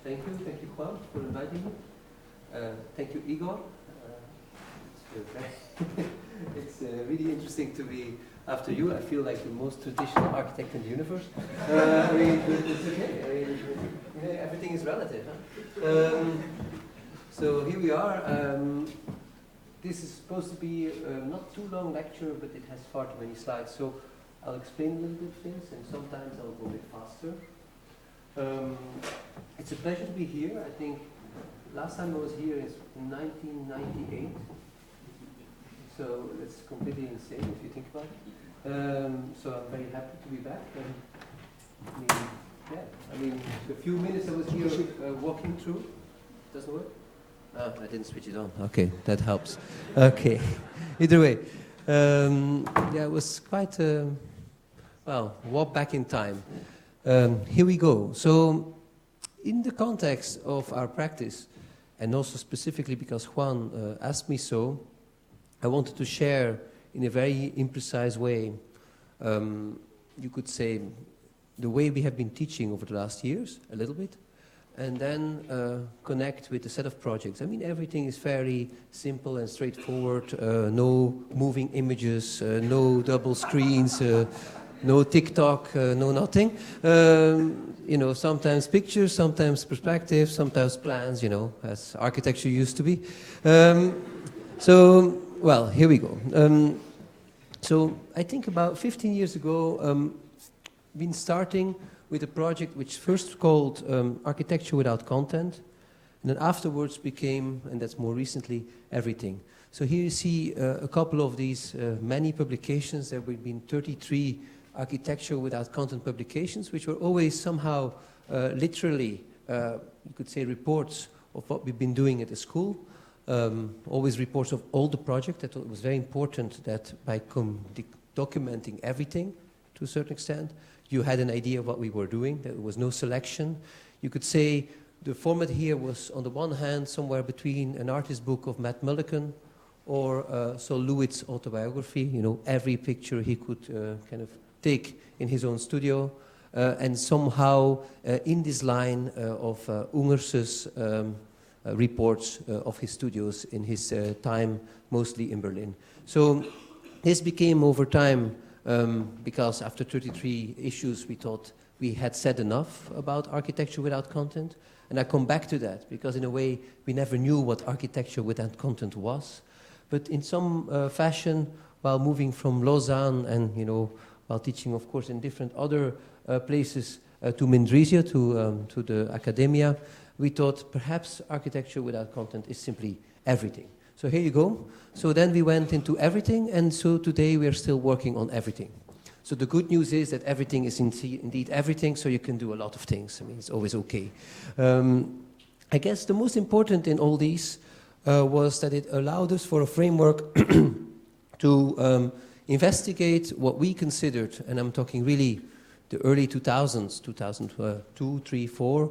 Thank you, Juan, for inviting me. Thank you, Igor. It's really interesting to be after you. I feel like the most traditional architect in the universe. I mean, but it's okay. I mean, everything is relative. Huh? So here we are. This is supposed to be not too long lecture, but it has far too many slides. So I'll explain a little bit things, and sometimes I'll go a bit faster. It's a pleasure to be here. I think last time I was here is in 1998. So it's completely insane if you think about it. So I'm very happy to be back. I mean, a few minutes I was here walking through. Doesn't work? Oh, I didn't switch it on. Okay, that helps. Okay. Either way, it was quite a walk back in time. Here we go. So, in the context of our practice, and also specifically because Juan asked me so, I wanted to share in a very imprecise way, you could say, the way we have been teaching over the last years, a little bit, and then connect with a set of projects. I mean, everything is very simple and straightforward, no moving images, no double screens, no TikTok, no nothing. Sometimes pictures, sometimes perspective, sometimes plans, as architecture used to be. Well, here we go. So I think about 15 years ago, been starting with a project which first called Architecture Without Content, and then afterwards became, and that's more recently, Everything. So here you see a couple of these many publications. There have been 33 Architecture Without Content publications, which were always somehow literally, you could say, reports of what we've been doing at the school. Always reports of all the projects. I thought it was very important that by documenting everything to a certain extent, you had an idea of what we were doing. There was no selection. You could say the format here was, on the one hand, somewhere between an artist book of Matt Mullican or Sol Lewitt's autobiography. Every picture he could kind of take in his own studio, and somehow in this line of Ungers's reports of his studios in his time, mostly in Berlin. So this became over time, because after 33 issues we thought we had said enough about architecture without content. And I come back to that, because in a way we never knew what architecture without content was. But in some fashion, while moving from Lausanne and, while teaching, of course, in different other places to Mendrisio, to the academia, we thought perhaps architecture without content is simply everything. So here you go. So then we went into everything, and so today we are still working on everything. So the good news is that everything is indeed everything, so you can do a lot of things. I mean, it's always okay. I guess the most important in all these was that it allowed us for a framework to investigate what we considered, and I'm talking really the early 2000s, 2002, 3, 4,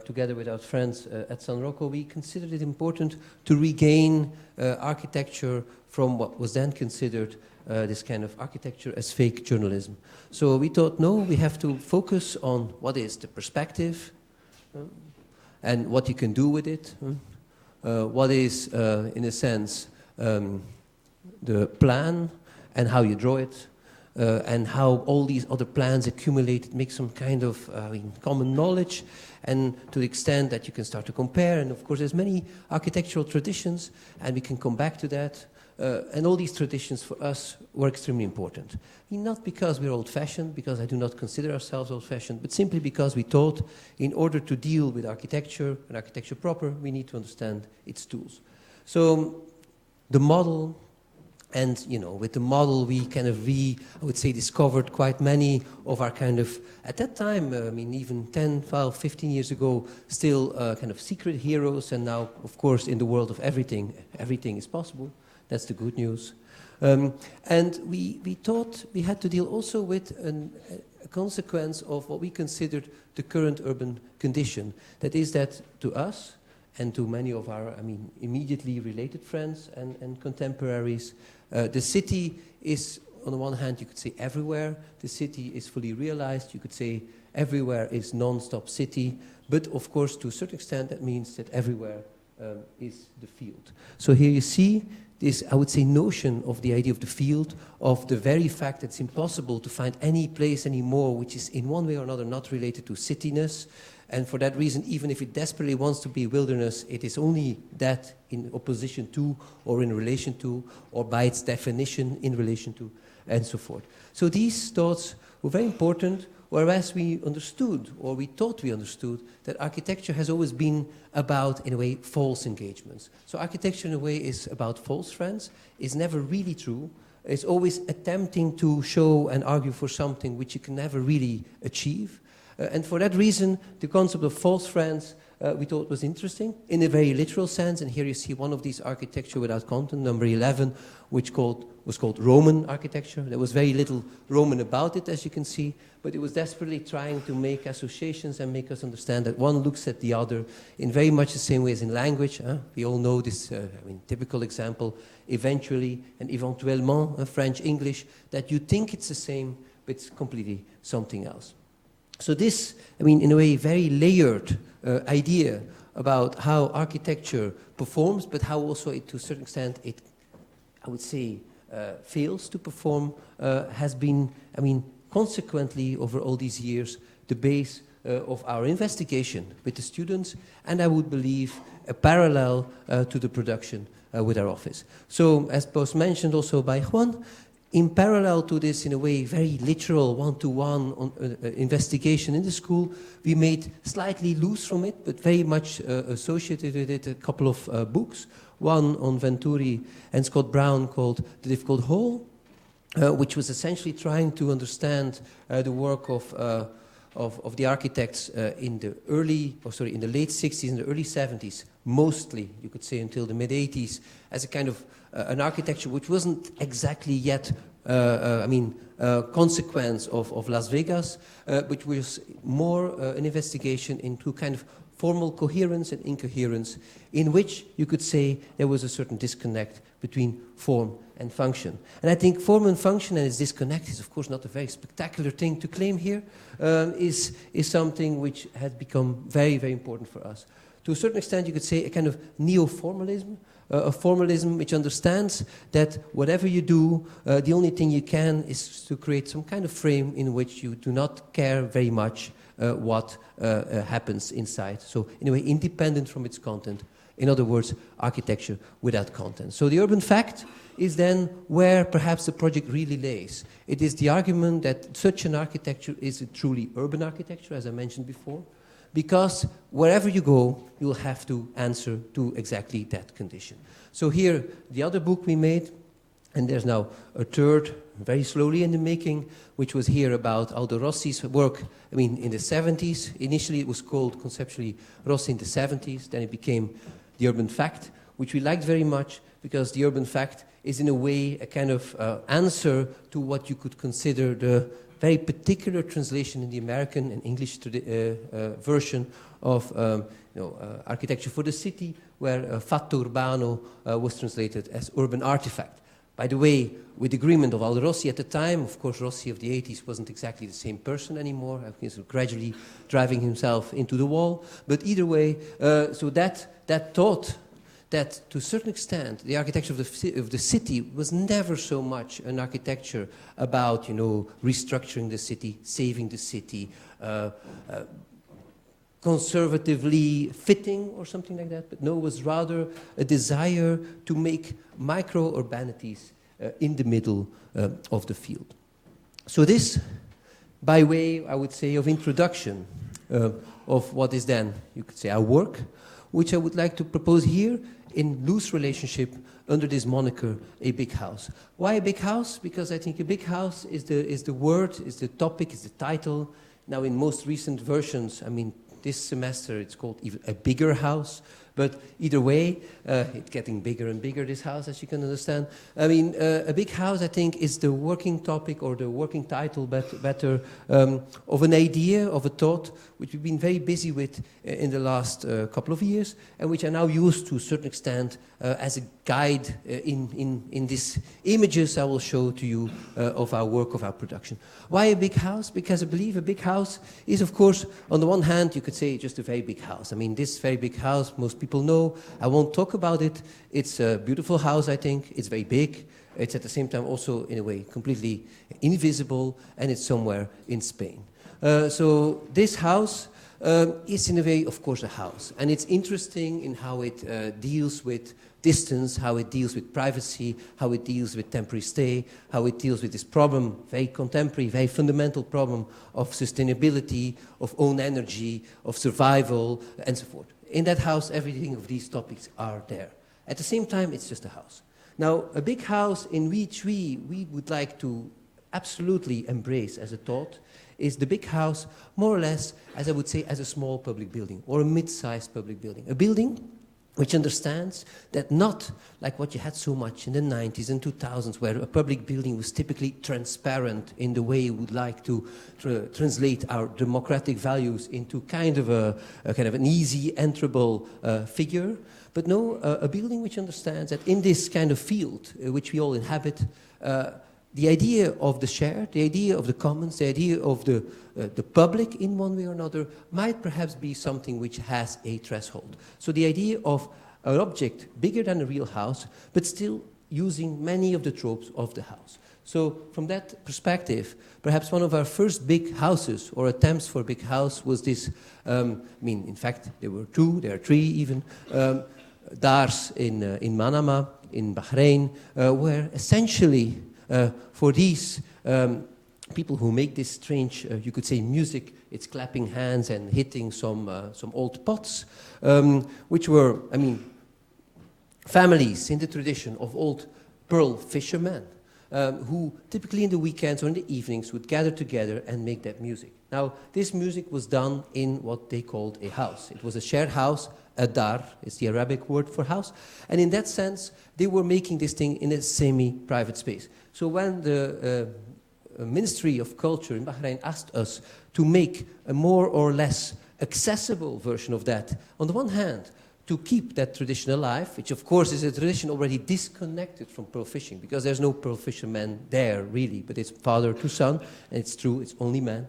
together with our friends at San Rocco, we considered it important to regain architecture from what was then considered this kind of architecture as fake journalism. So we thought, no, we have to focus on what is the perspective and what you can do with it. What is, in a sense, the plan and how you draw it. And how all these other plans accumulated make some kind of common knowledge, and to the extent that you can start to compare. And of course there's many architectural traditions, and we can come back to that. And all these traditions for us were extremely important. I mean, not because we're old-fashioned, because I do not consider ourselves old-fashioned, but simply because we thought in order to deal with architecture, and architecture proper, we need to understand its tools. So the model. And, with the model, we kind of I would say, discovered quite many of our kind of, at that time, even 10, 12, 15 years ago, still kind of secret heroes. And now, of course, in the world of everything, everything is possible. That's the good news. And we thought we had to deal also with a consequence of what we considered the current urban condition. That is that to us, and to many of our, immediately related friends and contemporaries, the city is, on the one hand, you could say everywhere. The city is fully realized. You could say everywhere is non-stop city. But of course, to a certain extent, that means that everywhere is the field. So here you see this, I would say, notion of the idea of the field, of the very fact that it's impossible to find any place anymore which is in one way or another not related to cityness. And for that reason, even if it desperately wants to be wilderness, it is only that in opposition to, or in relation to, or by its definition in relation to, and so forth. So these thoughts were very important, whereas we understood, or we thought we understood, that architecture has always been about, in a way, false engagements. So architecture, in a way, is about false friends. It's never really true. It's always attempting to show and argue for something which you can never really achieve. And for that reason, the concept of false friends we thought was interesting in a very literal sense. And here you see one of these architecture without content, number 11, which was called Roman architecture. There was very little Roman about it, as you can see, but it was desperately trying to make associations and make us understand that one looks at the other in very much the same way as in language. We all know this typical example, eventually and éventuellement, French, English, that you think it's the same, but it's completely something else. So this, in a way, very layered idea about how architecture performs, but how also, to a certain extent, it, I would say, fails to perform, has been, consequently, over all these years, the base of our investigation with the students, and I would believe a parallel to the production with our office. So, as was mentioned also by Juan, in parallel to this, in a way, very literal one-to-one investigation in the school, we made slightly loose from it, but very much associated with it, a couple of books. One on Venturi and Scott Brown called The Difficult Whole, which was essentially trying to understand the work of the architects in the late 60s and the early 70s, mostly, you could say, until the mid-80s, as a kind of an architecture which wasn't exactly yet, consequence of Las Vegas, which was more an investigation into kind of formal coherence and incoherence, in which you could say there was a certain disconnect between form and function. And I think form and function and its disconnect is, of course, not a very spectacular thing to claim here, is something which has become very, very important for us. To a certain extent, you could say a kind of neo-formalism, a formalism which understands that whatever you do, the only thing you can is to create some kind of frame in which you do not care very much what happens inside. So, in a way, independent from its content. In other words, architecture without content. So the urban fact is then where perhaps the project really lays. It is the argument that such an architecture is a truly urban architecture, as I mentioned before, because wherever you go, you'll have to answer to exactly that condition. So here, the other book we made, and there's now a third, very slowly in the making, which was here about Aldo Rossi's work, in the 70s. Initially, it was called conceptually Rossi in the 70s. Then it became The Urban Fact, which we liked very much because the urban fact is, in a way, a kind of answer to what you could consider the very particular translation in the American and English version of Architecture for the City, where Fatto Urbano was translated as Urban Artifact. By the way, with agreement of Aldo Rossi at the time, of course, Rossi of the 80s wasn't exactly the same person anymore. He was gradually driving himself into the wall. But either way, so that thought that, to a certain extent, the architecture of the city was never so much an architecture about, restructuring the city, saving the city, conservatively fitting or something like that, but no, it was rather a desire to make micro-urbanities in the middle of the field. So this, by way, I would say, of introduction of what is then, you could say, our work, which I would like to propose here in loose relationship under this moniker, a big house. Why a big house? Because I think a big house is the word, is the topic, is the title. Now in most recent versions, this semester it's called even a bigger house, But either way, it's getting bigger and bigger, this house, as you can understand. I mean, a big house, I think, is the working topic or the working title better of an idea, of a thought, which we've been very busy with in the last couple of years, and which I now use to a certain extent as a guide in these images I will show to you of our work, of our production. Why a big house? Because I believe a big house is, of course, on the one hand, you could say just a very big house. I mean, this very big house, most people know. I won't talk about it. It's a beautiful house, I think. It's very big. It's at the same time also, in a way, completely invisible, and it's somewhere in Spain. So this house is, in a way, of course, a house. And it's interesting in how it deals with distance, how it deals with privacy, how it deals with temporary stay, how it deals with this problem, very contemporary, very fundamental problem of sustainability, of own energy, of survival, and so forth. In that house, everything of these topics are there. At the same time, it's just a house. Now, a big house in which we would like to absolutely embrace as a thought is the big house, more or less, as I would say, as a small public building or a mid-sized public building. A building which understands that not like what you had so much in the 90s and 2000s, where a public building was typically transparent in the way you would like to translate our democratic values into kind of an easy, enterable figure. But no, a building which understands that in this kind of field which we all inhabit, the idea of the shared, the idea of the commons, the idea of the public in one way or another might perhaps be something which has a threshold. So the idea of an object bigger than a real house, but still using many of the tropes of the house. So from that perspective, perhaps one of our first big houses or attempts for a big house was this, in fact, there were two, there are three even, dars in Manama, in Bahrain, where essentially for these people who make this strange, you could say, music, it's clapping hands and hitting some old pots, which were, families in the tradition of old pearl fishermen, who typically in the weekends or in the evenings would gather together and make that music. Now, this music was done in what they called a house. It was a shared house. A dar is the Arabic word for house. And in that sense, they were making this thing in a semi-private space. So when the Ministry of Culture in Bahrain asked us to make a more or less accessible version of that, on the one hand, to keep that tradition alive, which of course is a tradition already disconnected from pearl fishing, because there's no pearl fisherman there really, but it's father to son, and it's true, it's only men,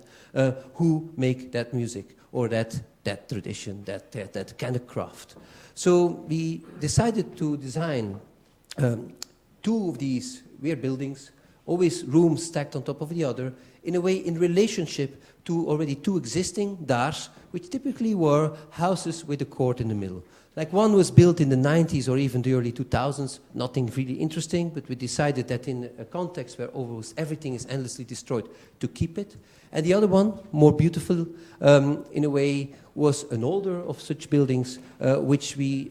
who make that music or that tradition, that kind of craft. So we decided to design two of these weird buildings, always rooms stacked on top of the other, in a way in relationship to already two existing dars, which typically were houses with a court in the middle. Like one was built in the 90s or even the early 2000s, nothing really interesting, but we decided that in a context where almost everything is endlessly destroyed, to keep it. And the other one, more beautiful in a way, was an older of such buildings, which we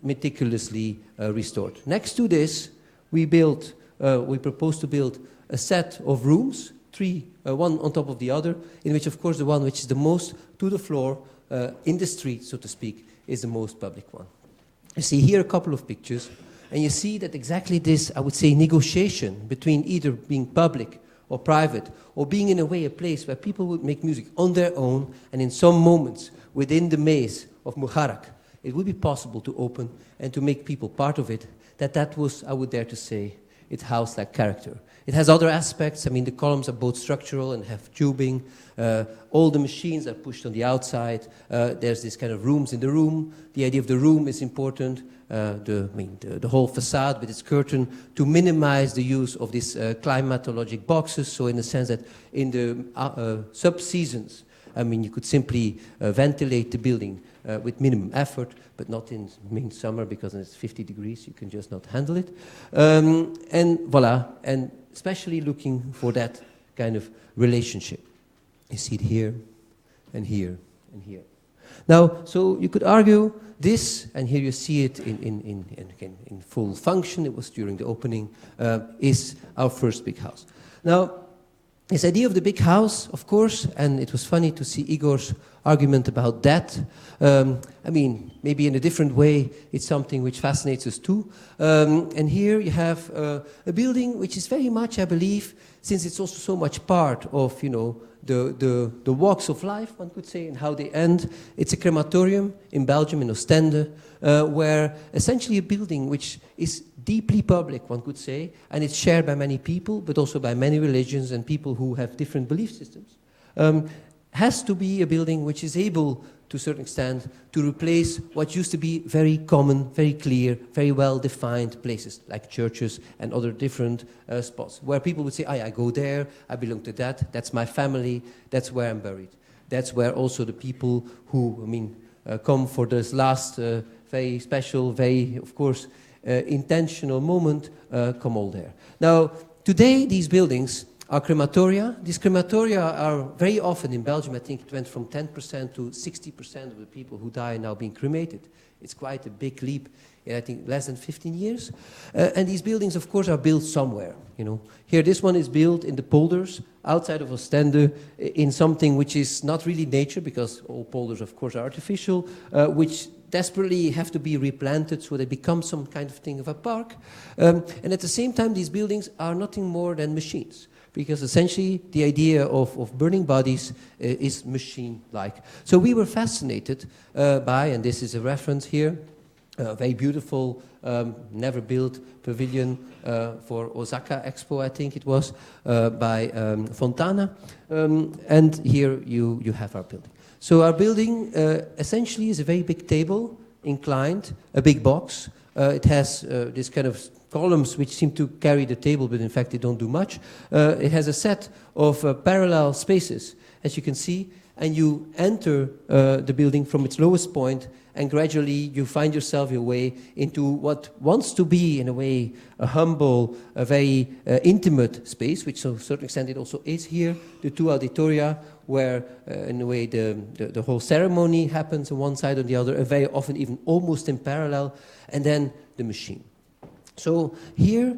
meticulously restored. Next to this, we proposed to build a set of rooms, three, one on top of the other, in which, of course, the one which is the most to the floor, in the street, so to speak, is the most public one. You see here a couple of pictures, and you see that exactly this, I would say, negotiation between either being public or private, or being in a way a place where people would make music on their own, and in some moments within the maze of Muharrak, it would be possible to open and to make people part of it, that was, I would dare to say, its house-like character. It has other aspects. The columns are both structural and have tubing. All the machines are pushed on the outside. There's this kind of rooms in the room. The idea of the room is important. The whole facade with its curtain to minimize the use of these climatologic boxes. So in the sense that in the sub-seasons, you could simply ventilate the building with minimum effort, but not in summer because it's 50 degrees, you can just not handle it. And voila, and especially looking for that kind of relationship. You see it here, and here, and here. Now, so you could argue this, and here you see it in full function, it was during the opening, is our first big house. Now, this idea of the big house, of course, and it was funny to see Igor's argument about that. I mean, maybe in a different way, it's something which fascinates us too. And here you have a building which is very much, I believe, since it's also so much part of, you know, the walks of life, one could say, and how they end. It's a crematorium in Belgium, in Ostende, where essentially a building which is deeply public, one could say, and it's shared by many people, but also by many religions and people who have different belief systems, has to be a building which is able, to a certain extent, to replace what used to be very common, very clear, very well-defined places, like churches and other different spots, where people would say, I go there, I belong to that, that's my family, that's where I'm buried. That's where also the people who, I mean, come for this last very special, very, of course, intentional moment, come all there. Now, today, these buildings are crematoria. These crematoria are very often in Belgium, I think it went from 10% to 60% of the people who die are now being cremated. It's quite a big leap in, I think, less than 15 years. And these buildings, of course, are built somewhere. You know, here, this one is built in the polders, outside of Ostende, in something which is not really nature, because all polders, of course, are artificial, which desperately have to be replanted so they become some kind of thing of a park. And at the same time, these buildings are nothing more than machines, because essentially the idea of burning bodies is machine-like. So we were fascinated by, and this is a reference here, a very beautiful, never-built pavilion for Osaka Expo, I think it was, by Fontana. And here you have our building. So our building essentially is a very big table, inclined, a big box. It has this kind of columns which seem to carry the table, but in fact they don't do much. It has a set of parallel spaces, as you can see, and you enter the building from its lowest point, and gradually you find yourself your way into what wants to be, in a way, a humble, a very intimate space, which to a certain extent it also is here, the two auditoria, where in a way the whole ceremony happens on one side or the other, and very often even almost in parallel, and then the machine. So here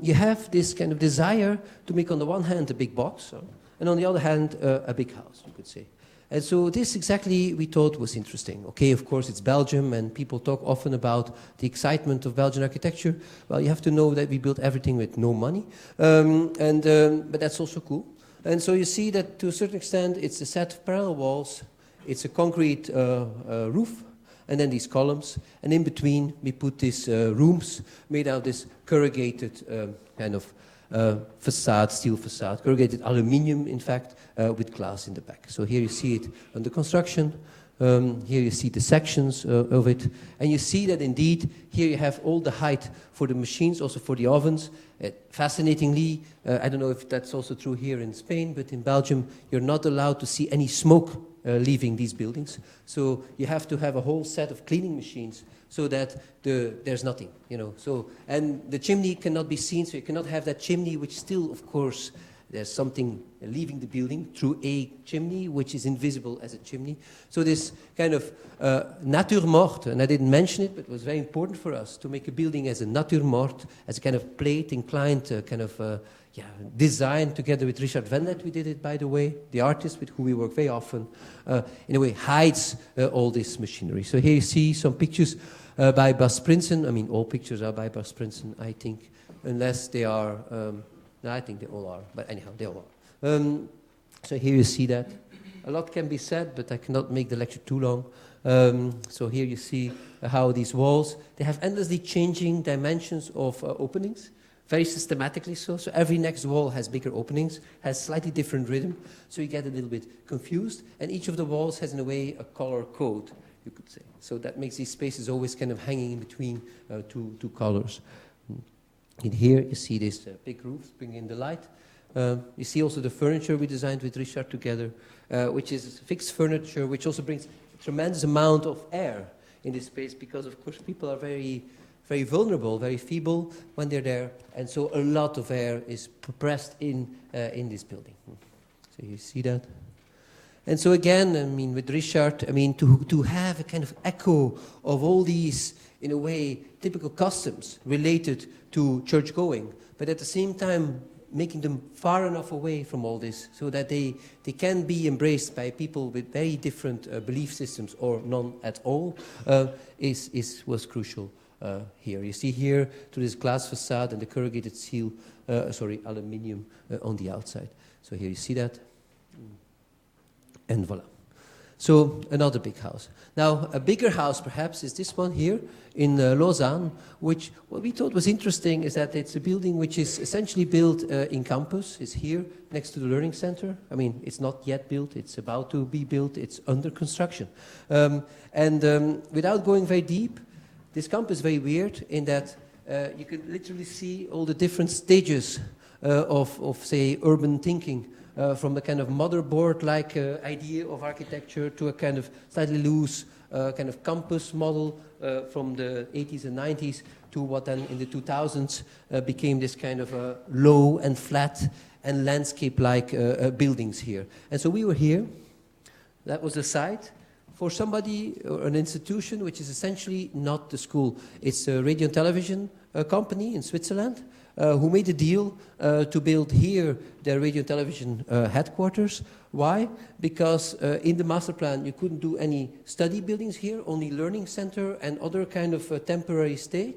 you have this kind of desire to make on the one hand a big box, and on the other hand a big house, you could say. And so this exactly we thought was interesting. Okay, of course it's Belgium, and people talk often about the excitement of Belgian architecture. Well, you have to know that we built everything with no money, but that's also cool. And so you see that to a certain extent it's a set of parallel walls, it's a concrete roof, and then these columns, and in between we put these rooms made out of this corrugated kind of facade, steel facade, corrugated aluminium, in fact, with glass in the back. So here you see it on the construction. Here you see the sections of it, and you see that indeed here you have all the height for the machines, also for the ovens. Fascinatingly, I don't know if that's also true here in Spain, but in Belgium you're not allowed to see any smoke leaving these buildings. So you have to have a whole set of cleaning machines so that there's nothing, you know. So, and the chimney cannot be seen, so you cannot have that chimney, which still, of course, there's something leaving the building through a chimney, which is invisible as a chimney. So this kind of nature morte, and I didn't mention it, but it was very important for us to make a building as a nature morte, as a kind of plate, inclined kind of design together with Richard Vendet. We did it, by the way, the artist with whom we work very often, in a way hides all this machinery. So here you see some pictures by Bas Prinsen. I mean, all pictures are by Bas Prinsen, I think, unless they are... no, I think they all are, but anyhow, they all are. So here you see that. A lot can be said, but I cannot make the lecture too long. So here you see how these walls, they have endlessly changing dimensions of openings, very systematically so. So every next wall has bigger openings, has slightly different rhythm, so you get a little bit confused. And each of the walls has, in a way, a color code, you could say. So that makes these spaces always kind of hanging in between two colors. In here, you see this big roof bringing in the light. You see also the furniture we designed with Richard together, which is fixed furniture, which also brings a tremendous amount of air in this space, because, of course, people are very, very vulnerable, very feeble when they're there, and so a lot of air is compressed in this building. So you see that. And so again, I mean, with Richard, I mean, to have a kind of echo of all these, in a way, typical customs related to church going, but at the same time making them far enough away from all this so that they can be embraced by people with very different belief systems or none at all was crucial here. You see here to this glass facade and the corrugated steel, aluminium on the outside. So here you see that. And voila. So another big house. Now, a bigger house perhaps is this one here in Lausanne, which what we thought was interesting is that it's a building which is essentially built in campus. It's here next to the learning center. I mean, it's not yet built. It's about to be built. It's under construction. Without going very deep, this campus is very weird in that you can literally see all the different stages of, say, urban thinking. From a kind of motherboard-like idea of architecture to a kind of slightly loose kind of campus model from the 80s and 90s to what then in the 2000s became this kind of low and flat and landscape-like buildings here. And so we were here. That was the site for somebody or an institution which is essentially not the school. It's a radio and television company in Switzerland. Who made a deal to build here their radio and television headquarters. Why? Because in the master plan you couldn't do any study buildings here, only learning center and other kind of temporary stay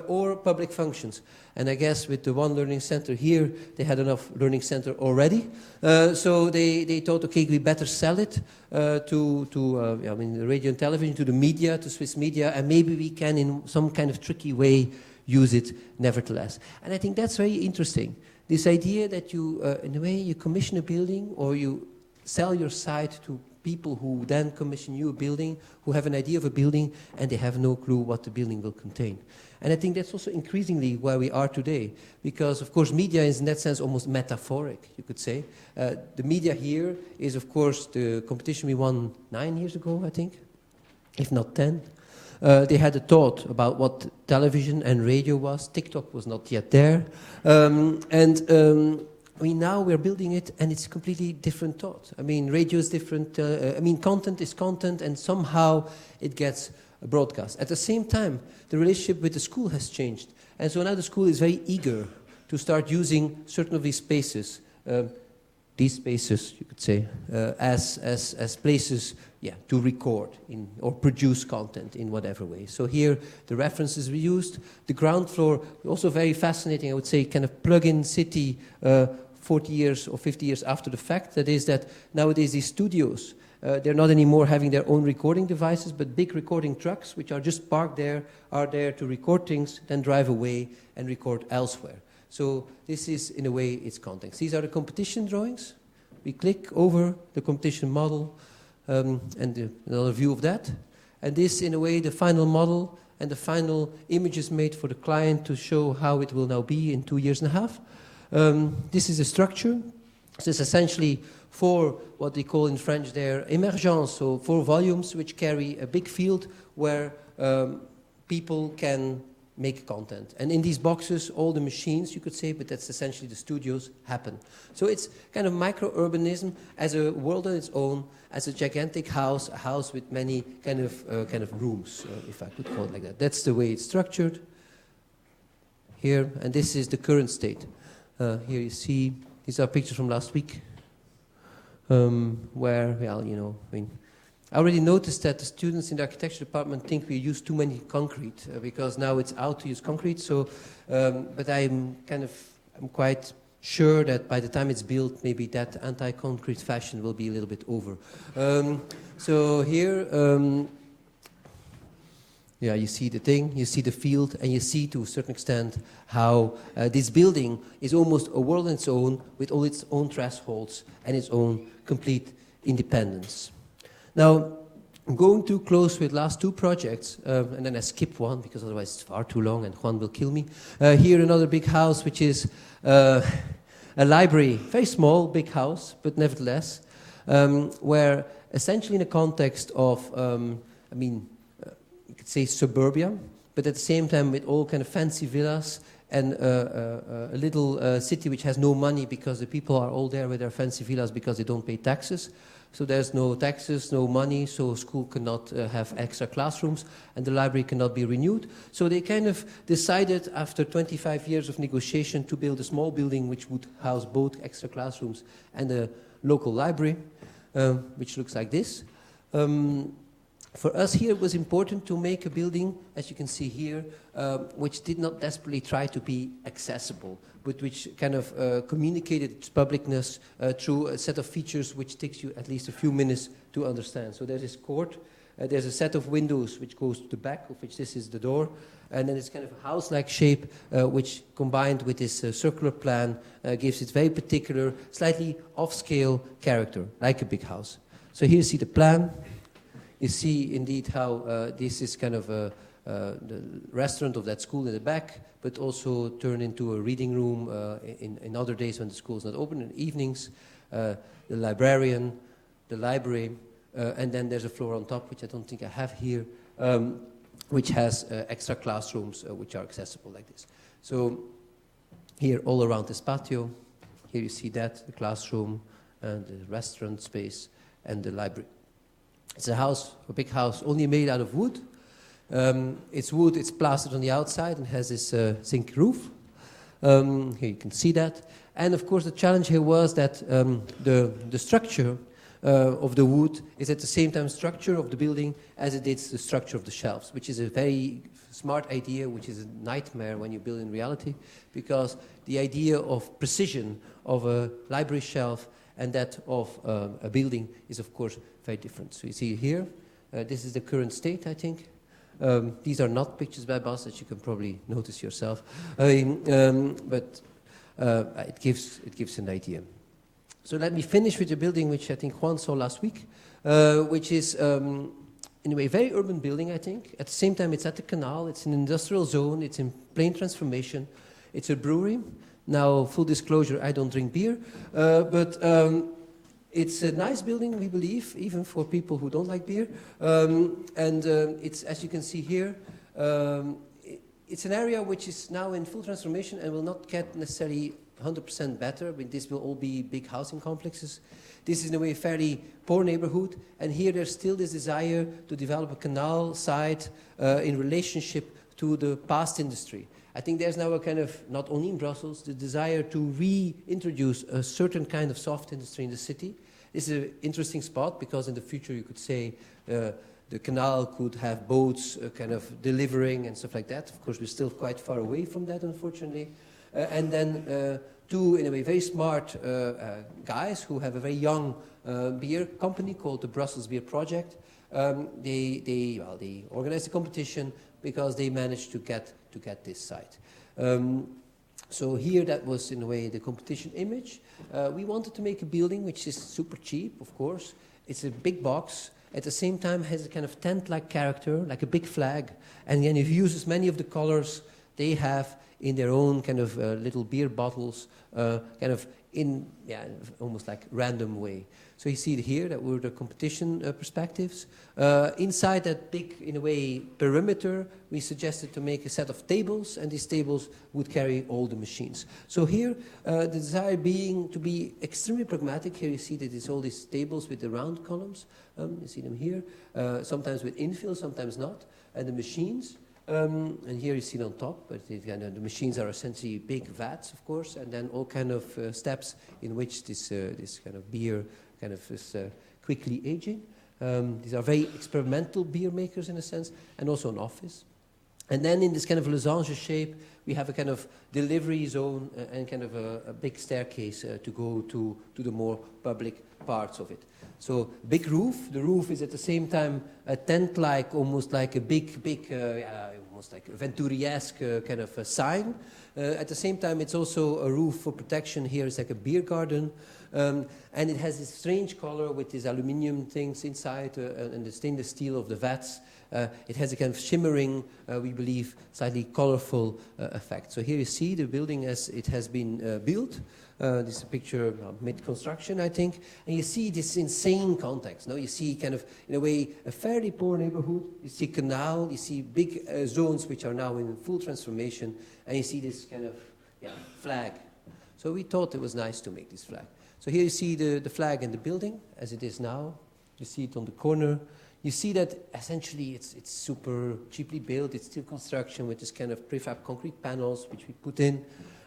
or public functions. And I guess with the one learning center here, they had enough learning center already. So they thought, okay, we better sell it to the radio and television, to the media, to Swiss media, and maybe we can in some kind of tricky way use it nevertheless. And I think that's very interesting. This idea that you, in a way, you commission a building or you sell your site to people who then commission you a building, who have an idea of a building and they have no clue what the building will contain. And I think that's also increasingly where we are today, because of course media is in that sense almost metaphoric, you could say. The media here is of course the competition we won 9 years ago, I think, if not 10. They had a thought about what television and radio was. TikTok was not yet there. Now we're building it and it's a completely different thought. I mean, radio is different. Content is content and somehow it gets broadcast. At the same time, the relationship with the school has changed. And so now the school is very eager to start using certain of these spaces, you could say, as places to record or produce content in whatever way. So here, the references we used, the ground floor, also very fascinating, I would say, kind of plug-in city 40 years or 50 years after the fact. That is that nowadays these studios, they're not anymore having their own recording devices, but big recording trucks, which are just parked there, are there to record things, then drive away and record elsewhere. So this is, in a way, its context. These are the competition drawings. We click over the competition model another view of that. And this, in a way, the final model and the final images made for the client to show how it will now be in 2.5 years. This is a structure. This is essentially 4, what they call in French there, émergence, so 4 volumes which carry a big field where people can make content. And in these boxes, all the machines, you could say, but that's essentially the studios, happen. So it's kind of micro-urbanism as a world on its own, as a gigantic house, a house with many kind of rooms, if I could call it like that. That's the way it's structured here, and this is the current state. Here you see, these are pictures from last week, where, I already noticed that the students in the architecture department think we use too many concrete because now it's out to use concrete. So, but I'm quite sure that by the time it's built, maybe that anti-concrete fashion will be a little bit over. So here, you see the thing, you see the field, and you see to a certain extent how this building is almost a world on its own with all its own thresholds and its own complete independence. Now, I'm going too close with last 2 projects, and then I skip one because otherwise it's far too long and Juan will kill me. Here another big house, which is a library, very small, big house, but nevertheless, where essentially in a context of, you could say suburbia, but at the same time with all kind of fancy villas and a little city which has no money because the people are all there with their fancy villas because they don't pay taxes. So there's no taxes, no money, so school cannot have extra classrooms, and the library cannot be renewed. So they kind of decided, after 25 years of negotiation, to build a small building which would house both extra classrooms and a local library, which looks like this. For us here, it was important to make a building, as you can see here, which did not desperately try to be accessible, but which kind of communicated its publicness through a set of features which takes you at least a few minutes to understand. So there's this court, there's a set of windows which goes to the back, of which this is the door, and then it's kind of a house-like shape, which combined with this circular plan gives it very particular, slightly off-scale character, like a big house. So here you see the plan. You see indeed how this is kind of the restaurant of that school in the back, but also turned into a reading room in other days when the school is not open, in evenings, the librarian, the library, and then there's a floor on top, which I don't think I have here, which has extra classrooms which are accessible like this. So here all around this patio, here you see that, the classroom, and the restaurant space, and the library. It's a house, a big house, only made out of wood. It's wood, it's plastered on the outside and has this zinc roof. Here you can see that. And of course the challenge here was that the structure of the wood is at the same time structure of the building as it is the structure of the shelves, which is a very smart idea, which is a nightmare when you build in reality, because the idea of precision of a library shelf and that of a building is, of course, very different. So you see here, this is the current state, I think. These are not pictures by Bas, as you can probably notice yourself, but it gives an idea. So let me finish with the building which I think Juan saw last week, which is, in a way, a very urban building, I think. At the same time, it's at the canal, it's an industrial zone, it's in plain transformation, it's a brewery. Now, full disclosure, I don't drink beer, but it's a nice building, we believe, even for people who don't like beer. It's, as you can see here, it's an area which is now in full transformation and will not get necessarily 100% better. I mean, this will all be big housing complexes. This is in a way a fairly poor neighborhood, and here there's still this desire to develop a canal site in relationship to the past industry. I think there's now a kind of, not only in Brussels, the desire to reintroduce a certain kind of soft industry in the city. This is an interesting spot because in the future you could say the canal could have boats kind of delivering and stuff like that. Of course, we're still quite far away from that, unfortunately. And then two, in a way, very smart guys who have a very young beer company called the Brussels Beer Project. They organized a competition because they managed to get this site. So here that was, in a way, the competition image. We wanted to make a building which is super cheap, of course. It's a big box. At the same time, has a kind of tent-like character, like a big flag. And then it uses many of the colors they have in their own kind of little beer bottles, kind of in, almost like random way. So you see it here, that were the competition perspectives. Inside that big, in a way, perimeter, we suggested to make a set of tables, and these tables would carry all the machines. So here, the desire being to be extremely pragmatic. Here you see that it's all these tables with the round columns. You see them here, sometimes with infill, sometimes not. And the machines. And here you see it on top, but the machines are essentially big vats, of course, and then all kind of steps in which this kind of beer kind of is quickly aging. These are very experimental beer makers in a sense, and also an office. And then in this kind of losange shape, we have a kind of delivery zone and kind of a big staircase to go to the more public parts of it. So big roof. The roof is at the same time a tent-like, almost like a big, almost like a Venturi-esque kind of a sign. At the same time, it's also a roof for protection. Here it's like a beer garden. And it has this strange color with these aluminium things inside and the stainless steel of the vats. It has a kind of shimmering, we believe, slightly colorful effect. So here you see the building as it has been built. This is a picture of mid-construction, I think. And you see this insane context. No? You see kind of, in a way, a fairly poor neighborhood. You see canal. You see big zones which are now in full transformation. And you see this kind of flag. So we thought it was nice to make this flag. So here you see the flag and the building as it is now. You see it on the corner. You see that essentially it's super cheaply built. It's still construction with this kind of prefab concrete panels which we put in.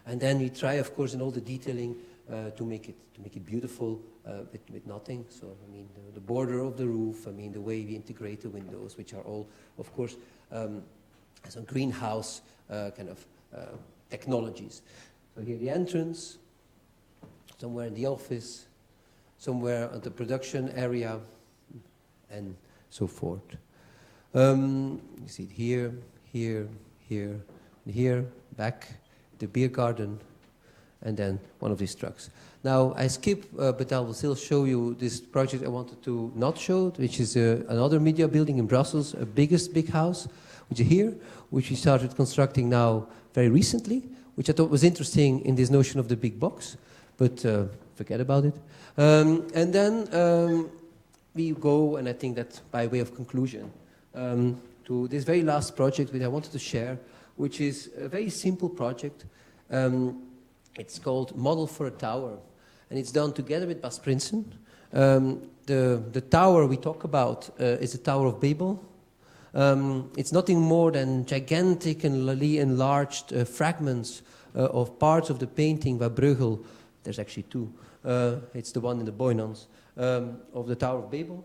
And then we try, of course, in all the detailing to make it beautiful with nothing. So, I mean, the border of the roof, I mean, the way we integrate the windows, which are all, of course, some greenhouse kind of technologies. So here the entrance, somewhere in the office, somewhere at the production area, and so forth. You see it here, here, here, and here, back. The beer garden, and then one of these trucks. Now, I skip, but I will still show you this project I wanted to not show, which is another media building in Brussels, a big house, which is here, which we started constructing now very recently, which I thought was interesting in this notion of the big box, but forget about it. And then we go, and I think that by way of conclusion, to this very last project which I wanted to share, which is a very simple project. It's called Model for a Tower, and it's done together with Bas Prinsen. The tower we talk about is the Tower of Babel. It's nothing more than gigantic and enlarged fragments of parts of the painting by Bruegel. There's actually two. It's the one in the Boynons of the Tower of Babel.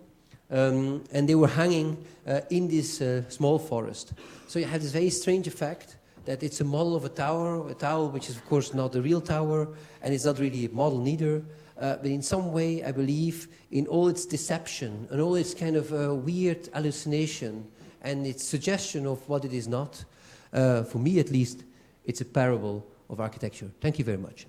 And they were hanging in this small forest. So you have this very strange effect that it's a model of a tower which is of course not a real tower, and it's not really a model neither, but in some way I believe in all its deception and all its kind of weird hallucination and its suggestion of what it is not, for me at least, it's a parable of architecture. Thank you very much.